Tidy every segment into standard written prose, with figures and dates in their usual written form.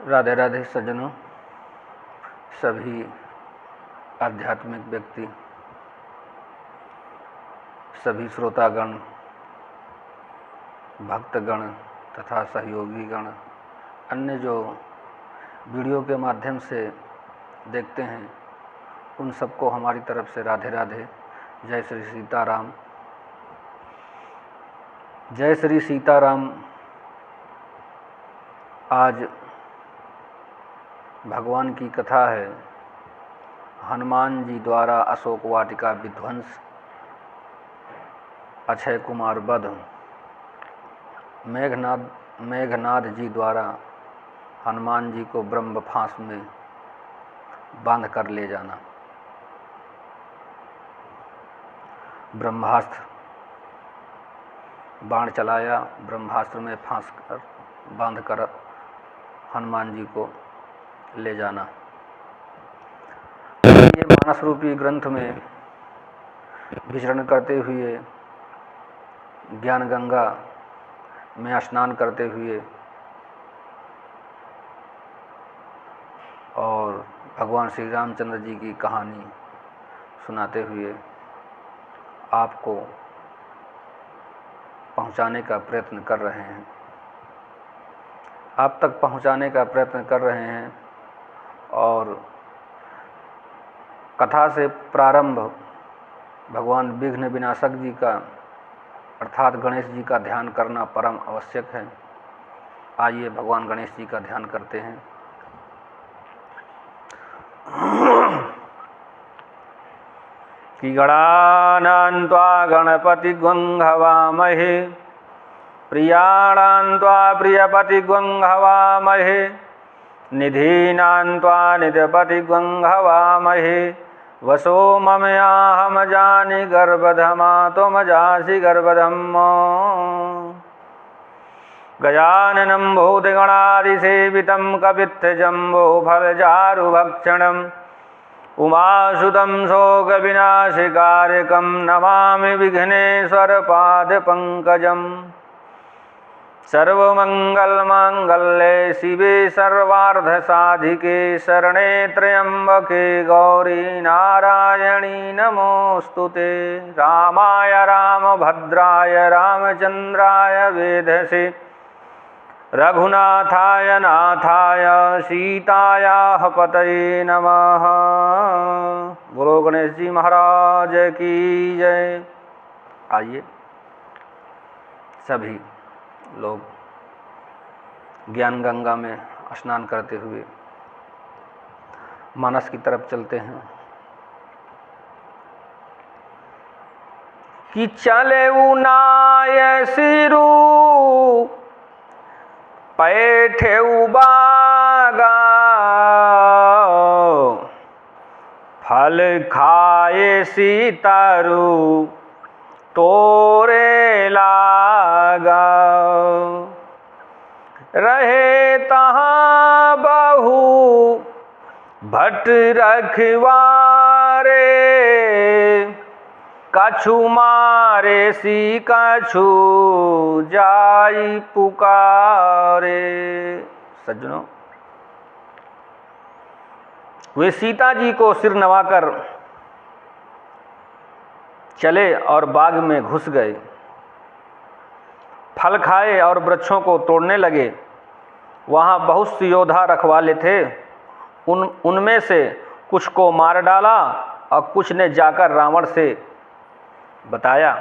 राधे राधे सज्जनों, सभी आध्यात्मिक व्यक्ति, सभी श्रोतागण, भक्तगण तथा सहयोगीगण, अन्य जो वीडियो के माध्यम से देखते हैं, उन सबको हमारी तरफ से राधे राधे। जय श्री सीताराम। जय श्री सीताराम। आज भगवान की कथा है। हनुमान जी द्वारा अशोक वाटिका विध्वंस, अक्षय कुमार वध, मेघनाद जी द्वारा हनुमान जी को ब्रह्म फांस में बांध कर ले जाना, ब्रह्मास्त्र बाण चलाया, ब्रह्मास्त्र में फांस कर बांध कर हनुमान जी को ले जाना। ये मानस रूपी ग्रंथ में विचरण करते हुए, ज्ञान गंगा में स्नान करते हुए और भगवान श्री रामचंद्र जी की कहानी सुनाते हुए आपको पहुंचाने का प्रयत्न कर रहे हैं, आप तक पहुंचाने का प्रयत्न कर रहे हैं। और कथा से प्रारंभ भगवान विघ्न विनाशक जी का अर्थात गणेश जी का ध्यान करना परम आवश्यक है। आइए भगवान गणेश जी का ध्यान करते हैं। कि गणानां त्वा गणपतिग्वं हवामहे, प्रियाणां त्वा प्रियपतिग्वं हवामहे, निधीनां त्वा निधपतिग्वं हवामहे। वसो ममयाहम जानि गर्भधमा त्वमजासि गर्भधम्मो। गजाननं भूतगणादिसेवितं कपित्थजम्बो फलचारुभक्षणम्, उमासुतं शोकविनाशकारकं नमामि विघ्नेश्वरपादपङ्कजम्। सर्वमङ्गलमाङ्गल्ये शिवे सर्वार्धसाधिके, शरणे त्र्यम्बके गौरी नारायणी नमोऽस्तुते। रामाय रामभद्राय रामचन्द्राय वेधसे, रघुनाथाय नाथाय सीतायाः पतये नमः। बोलो गणेश जी महाराज की जय। आइए सभी लोग ज्ञान गंगा में स्नान करते हुए मानस की तरफ चलते हैं। कि चले उनाय सिरू पैठे उबागा, फल खाए सीतारू तोरे लागा। रहे तहाँ बहु भट रखवारे, कछु मारे सी कछु जाई पुकारे। सज्जनों, वे सीता जी को सिर नवाकर चले और बाग में घुस गए, फल खाए और वृक्षों को तोड़ने लगे। वहाँ बहुत सी योद्धा रखवाले थे, उनमें से कुछ को मार डाला और कुछ ने जाकर रावण से बताया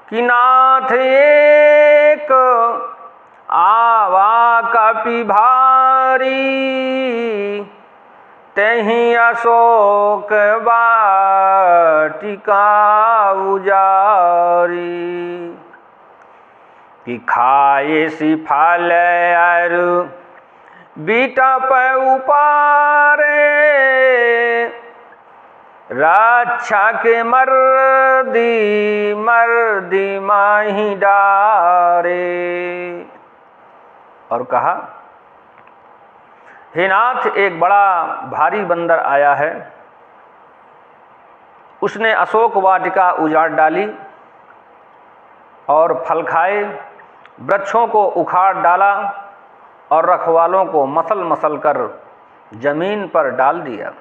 कि नाथ एक आवा कपि भारी, तेहि अशोक वाटिका उजारी। कि खाए सी फल अरु बिटप उपारे, रक्षा के मर्दी माही डारे। और कहा, हे नाथ, एक बड़ा भारी बंदर आया है, उसने अशोक वाटिका उजाड़ डाली और फल खाए, वृक्षों को उखाड़ डाला और रखवालों को मसल मसल कर जमीन पर डाल दिया।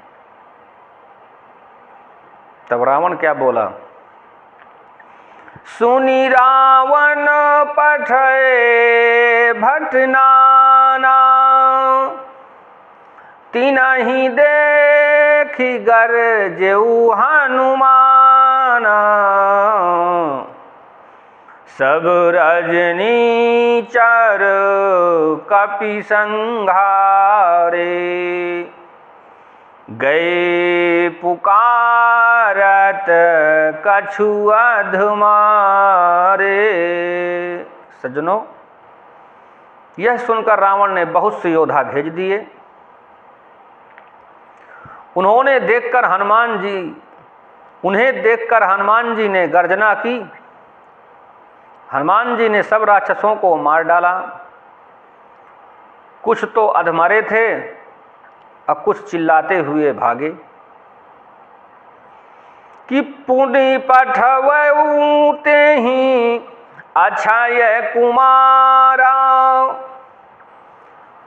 तब रावण क्या बोला? सुनी रावण पठय भटनाना, तिनहि देखि गरजेउ हनुमाना। सब रजनी चर कपि संघारे, गए पुकारत कछु अधमारे। सज्जनों, यह सुनकर रावण ने बहुत से योद्धा भेज दिए। उन्हें देखकर हनुमान जी ने गर्जना की। हनुमान जी ने सब राक्षसों को मार डाला। कुछ तो अधमरे थे और कुछ चिल्लाते हुए भागे। कि पुनि पठवऊ तेहि अक्षय कुमारा,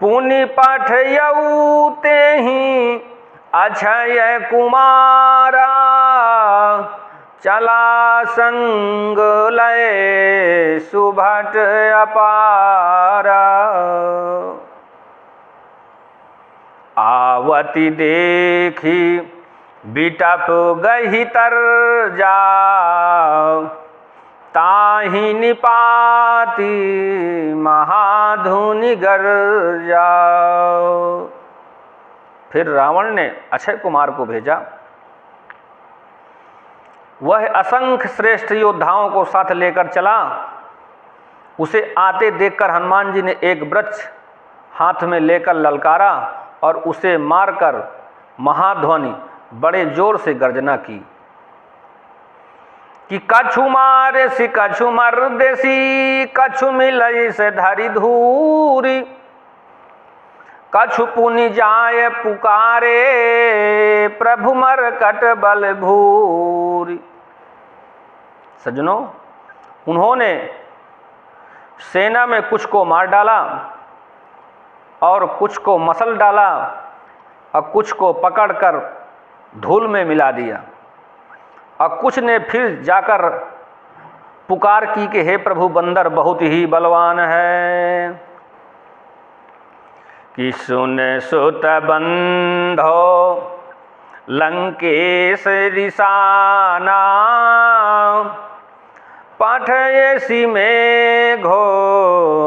पुनि पठयऊ तेहि अक्षय कुमारा। चला संग लय सुभट अपारा। आवति देखी बिटप गही तर जाओ, ताहि निपाति महाधुनि गर जाओ। फिर रावण ने अक्षय कुमार को भेजा। वह असंख्य श्रेष्ठ योद्धाओं को साथ लेकर चला। उसे आते देखकर हनुमान जी ने एक वृक्ष हाथ में लेकर ललकारा और उसे मारकर महाध्वनि बड़े जोर से गर्जना की कि कछु मारे सी कछु मर देसी, कछु मिलई से धरि धूरी। कछु पुनि जाय पुकारे, प्रभु मरकट बल भूरी। सज्जनों, उन्होंने सेना में कुछ को मार डाला और कुछ को मसल डाला और कुछ को पकड़कर धूल में मिला दिया और कुछ ने फिर जाकर पुकार की कि हे प्रभु, बंदर बहुत ही बलवान है। कि सुन सुत बंधो लंकेश रिसाना, पठयसि मेघो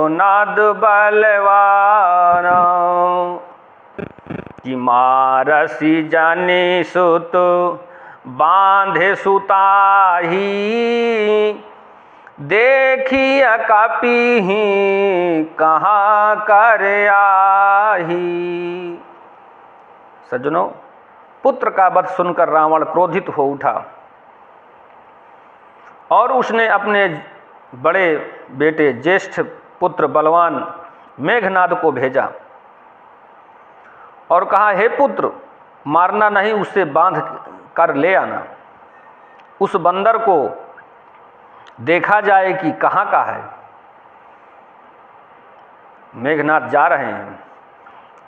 नाद बलवाना। कि मारसि जनि सुत बांधे सुताही, देखिय कपिहि कहाँ कर आही। सज्जनों, पुत्र का वध सुनकर रावण क्रोधित हो उठा और उसने अपने बड़े बेटे ज्येष्ठ पुत्र बलवान मेघनाद को भेजा और कहा, हे पुत्र, मारना नहीं, उससे बांध कर ले आना। उस बंदर को देखा जाए कि कहाँ का है। मेघनाद जा रहे हैं।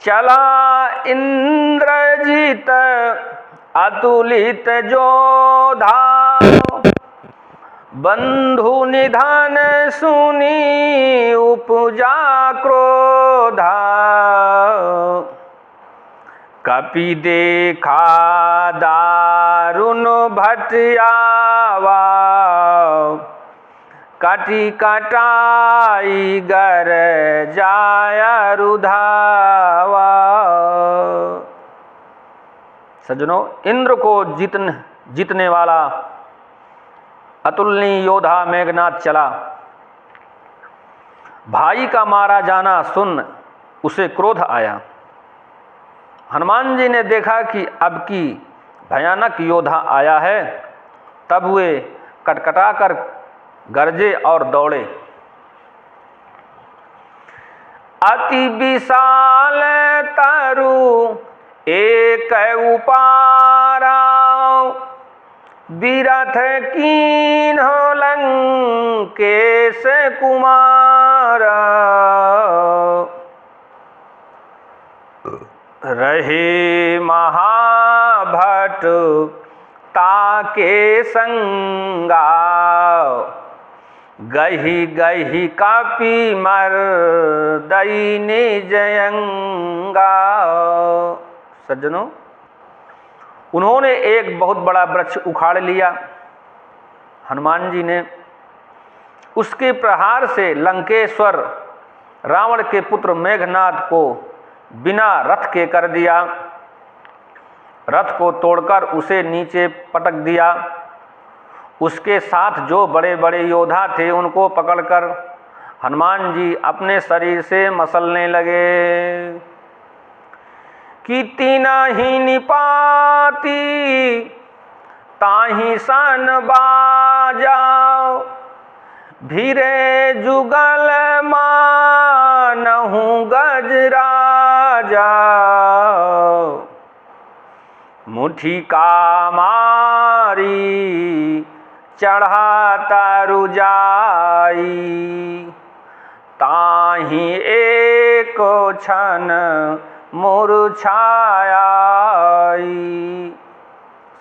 चला इंद्रजीत अतुलित जोधा, बंधु निधन सुनी उपजा क्रोधा। कपि देखा दारुण भटियावा, कटि कटाई गर जाय रुधावा। सज्जनों, इंद्र को जीतने वाला अतुलनीय योद्धा मेघनाद चला। भाई का मारा जाना सुन उसे क्रोध आया। हनुमान जी ने देखा कि अब की भयानक योद्धा आया है, तब वे कटकटाकर गरजे और दौड़े। अति विशाल तरु एक उपारा, बिरथ कीन्हो लंकेश कुमारा। कहे महाभट ताके संगा, गही गही कापी मर दैने जयंगा। सज्जनों, उन्होंने एक बहुत बड़ा वृक्ष उखाड़ लिया। हनुमान जी ने उसके प्रहार से लंकेश्वर रावण के पुत्र मेघनाद को बिना रथ के कर दिया। रथ को तोड़कर उसे नीचे पटक दिया। उसके साथ जो बड़े बड़े योद्धा थे उनको पकड़कर हनुमान जी अपने शरीर से मसलने लगे कि तीना ही निपाती ताही सन बाजाओ, भीरे जुगल मानहु गजराजा, मुठी का मारी चढ़ा तारु जाई, ताही एक क्षण मुरझाई।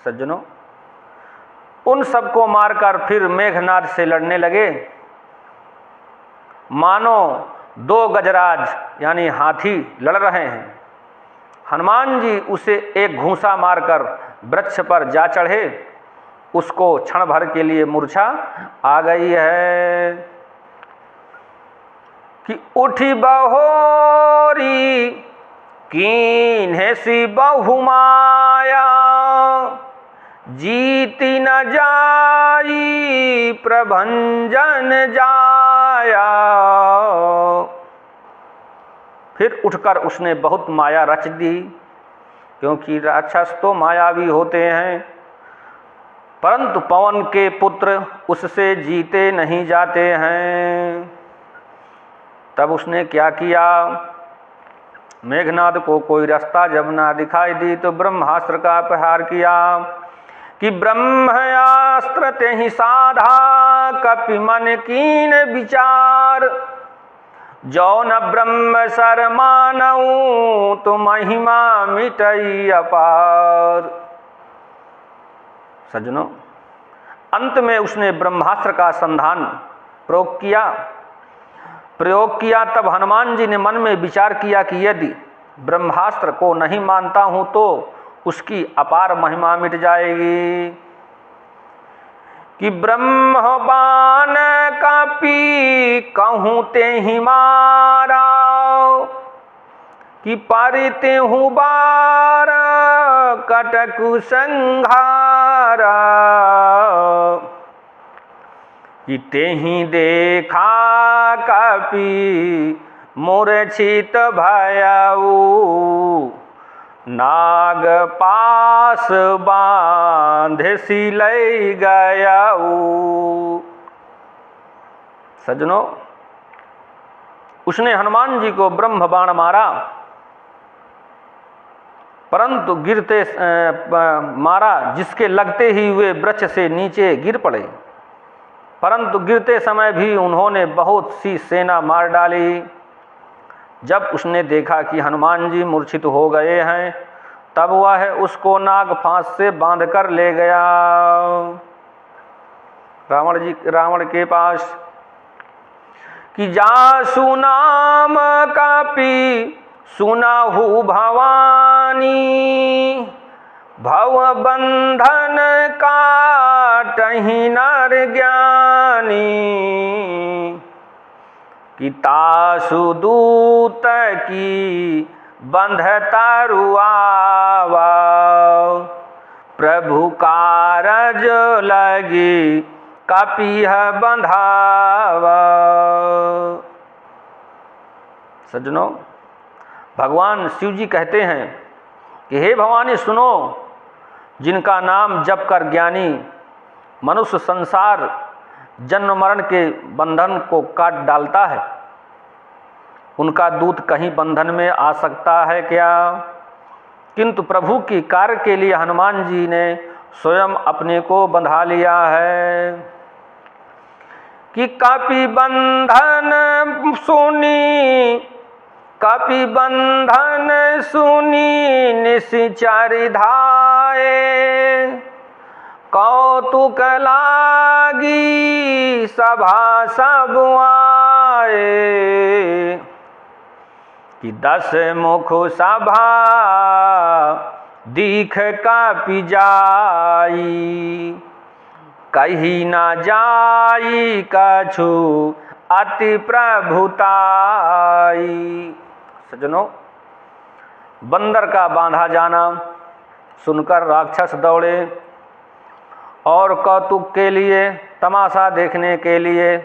सज्जनों, उन सबको मारकर फिर मेघनाद से लड़ने लगे। मानो दो गजराज यानी हाथी लड़ रहे हैं। हनुमान जी उसे एक घूंसा मारकर वृक्ष पर जा चढ़े। उसको क्षण भर के लिए मूर्छा आ गई है कि उठी बहोरी कीन्हे सी बहुमाया, जीती न जाई प्रभंजन जाया। फिर उठकर उसने बहुत माया रच दी, क्योंकि राक्षस तो मायावी होते हैं, परंतु पवन के पुत्र उससे जीते नहीं जाते हैं। तब उसने क्या किया, मेघनाद को कोई रास्ता जब ना दिखाई दी तो ब्रह्मास्त्र का प्रहार किया कि ब्रह्मास्त्र ते ही साधा, कपि मन कीन विचार, जो न ब्रह्म सर मानऊ तो महिमा मिटई अपार। सज्जनों, अंत में उसने ब्रह्मास्त्र का संधान प्रयोग किया। तब हनुमान जी ने मन में विचार किया कि यदि ब्रह्मास्त्र को नहीं मानता हूं तो उसकी अपार महिमा मिट जाएगी। कि ब्रह्म बाण कापी कहूँ ते ही मारा, कि पारिते हूँ बार कटकु संघारा, कि तेहि देखा कापी मूर्छित भयऊ, नाग पास बांधे सी लई गयाऊ। सज्जनों, उसने हनुमान जी को ब्रह्म बाण मारा, परंतु गिरते मारा जिसके लगते ही वे वृक्ष से नीचे गिर पड़े। परंतु गिरते समय भी उन्होंने बहुत सी सेना मार डाली। जब उसने देखा कि हनुमान जी मूर्छित हो गए हैं, तब वह उसको नाग फांस से बांधकर ले गया रावण के पास। कि जासु नाम कापी सुनाहु भवानी, भव बंधन काटहि नर ज्ञानी, कि तासु दूत की बंध तारु आवा, प्रभु कारज लगी कपिह बंधावा। सज्जनों, भगवान शिव जी कहते हैं कि हे भवानी सुनो, जिनका नाम जप कर ज्ञानी मनुष्य संसार जन्म मरण के बंधन को काट डालता है, उनका दूत कहीं बंधन में आ सकता है क्या? किंतु प्रभु की कार्य के लिए हनुमान जी ने स्वयं अपने को बंधा लिया है। कि कापी बंधन सुनी कपि बंधन सुनी निश्चर धाये, कौतुक लागी सभा सब आए, कि 10 मुख सभा दीख कपि जाई, कही न जाई कछु अति प्रभुताई। सज्जनों, बंदर का बांधा जाना सुनकर राक्षस दौड़े और कौतुक के लिए, तमाशा देखने के लिए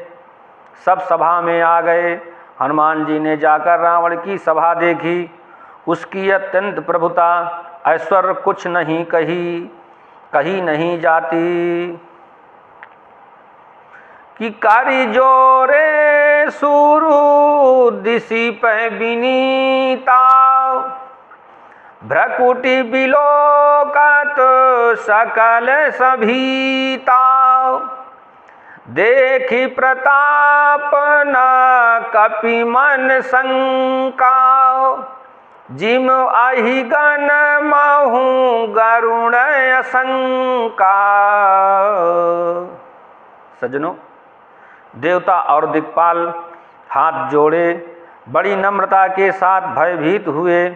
सब सभा में आ गए। हनुमान जी ने जाकर रावण की सभा देखी, उसकी अत्यंत प्रभुता, ऐश्वर्य कुछ नहीं कही नहीं जाती, कि कारी जोरे सुरु दिशि पे विनीता, भ्रकुटि बिलोकत सकल सभीता, देखी प्रताप न कपि मन शंका, जिम अहि गण महु गरुण असंका। सज्जनों, देवता और दिक्पाल हाथ जोड़े बड़ी नम्रता के साथ भयभीत हुए,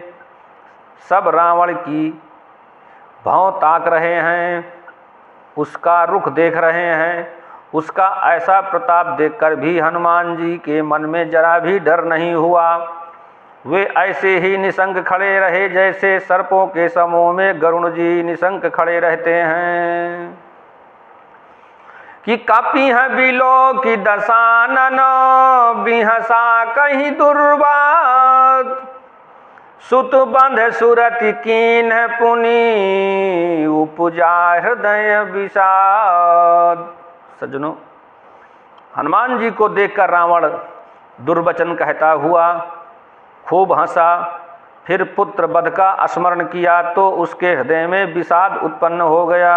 सब रावण की भौं ताक रहे हैं, उसका रुख देख रहे हैं। उसका ऐसा प्रताप देखकर भी हनुमान जी के मन में जरा भी डर नहीं हुआ। वे ऐसे ही निशंक खड़े रहे जैसे सर्पों के समूह में गरुण जी निशंक खड़े रहते हैं। कि कपि है बिलो की दशानन, बिहसा कहीं दुर्वाद, सुत बंध सुरति कीन पुनि, उपजा हृदय विषाद। सज्जनों, हनुमान जी को देखकर रावण दुर्वचन कहता हुआ खूब हंसा, फिर पुत्र वध का स्मरण किया तो उसके हृदय में विषाद उत्पन्न हो गया।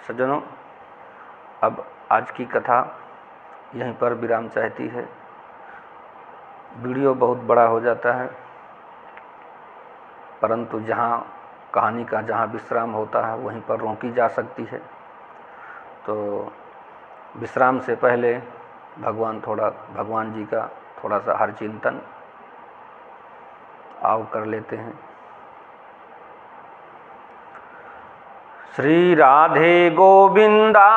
सज्जनों, अब आज की कथा यहीं पर विराम चाहती है। वीडियो बहुत बड़ा हो जाता है, परंतु जहाँ कहानी का जहाँ विश्राम होता है वहीं पर रोकी जा सकती है। तो विश्राम से पहले भगवान जी का थोड़ा सा हर चिंतन आओ कर लेते हैं। श्री राधे गोविंदा,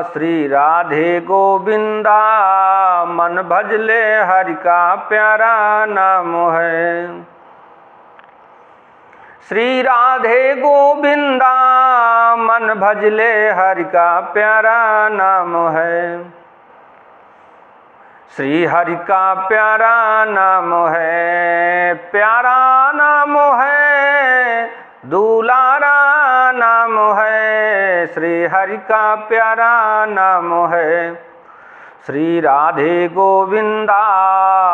श्री राधे गोविंदा, मन भजले हरि का प्यारा नाम है। श्री राधे गोविंदा, मन भजले हरि का प्यारा नाम है। श्री हरि का प्यारा नाम है, प्यारा नाम है, दुलारा नाम है। श्री हरि का प्यारा नाम है। श्री राधे गोविंदा,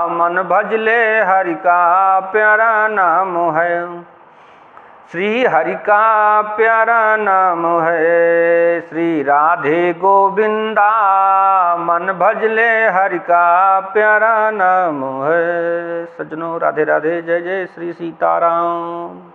मन भजले हरि का प्यारा नाम है। श्री हरि का प्यारा नाम है। श्री राधे गोविंदा, मन भजले हरि का प्यारा नाम है। सज्जनों, राधे राधे, जय जय श्री सीताराम।